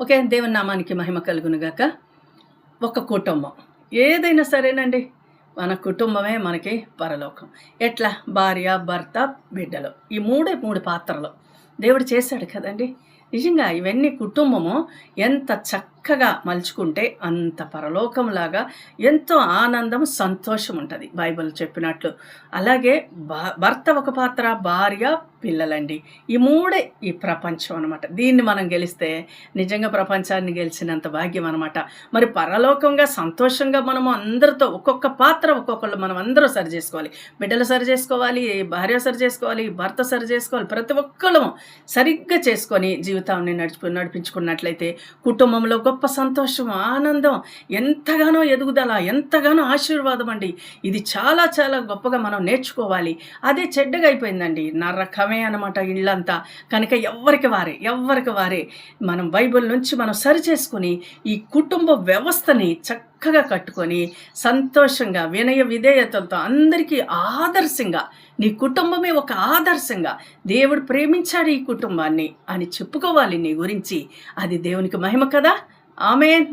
Okay. దేవుని నామానికి మహిమ కలుగునుగాక. ఒక కుటుంబం ఏదైనా సరేనండి. మన కుటుంబమే మనకి పరలోకం. ఎట్లా? భార్య, భర్త, బిడ్డలు. ఈ మూడే 3 పాత్రలు దేవుడు చేశాడు కదండీ! నిజంగా ఇవన్నీ కుటుంబము ఎంత చక్కగా మలుచుకుంటే అంత పరలోకంలాగా ఎంతో ఆనందం, సంతోషం ఉంటది బైబిల్ చెప్పినట్లు. అలాగే భర్త ఒక పాత్ర, భార్య, పిల్లలండి. ఈ మూడే ఈ ప్రపంచం అనమాట. దీన్ని మనం గెలిస్తే నిజంగా ప్రపంచాన్ని గెలిచినంత భాగ్యం అనమాట. మరి పరలోకంగా సంతోషంగా మనము అందరితో ఒక్కొక్క పాత్ర ఒక్కొక్కళ్ళు మనం అందరూ సరి చేసుకోవాలి. బిడ్డలు సరి చేసుకోవాలి, భార్య సరి చేసుకోవాలి, భర్త సరి చేసుకోవాలి. ప్రతి ఒక్కళ్ళము సరిగ్గా చేసుకొని జీవితాన్ని నడిపించుకున్నట్లయితే కుటుంబంలో గొప్ప సంతోషం, ఆనందం, ఎంతగానో ఎదుగుదల, ఎంతగానో ఆశీర్వాదం అండి. ఇది చాలా చాలా గొప్పగా మనం నేర్చుకోవాలి. అదే చెడ్డగా అయిపోయిందండి, నరకమే అనమాట ఇళ్ళంతా. కనుక ఎవ్వరికి వారే మనం బైబిల్ నుంచి మనం సరి చేసుకుని ఈ కుటుంబ వ్యవస్థని చక్కగా కట్టుకొని సంతోషంగా వినయ విధేయతలతో అందరికీ ఆదర్శంగా, నీ కుటుంబమే ఒక ఆదర్శంగా దేవుడు ప్రేమించాడు ఈ కుటుంబాన్ని అని చెప్పుకోవాలి నీ గురించి. అది దేవునికి మహిమ కదా. ఆమేన్.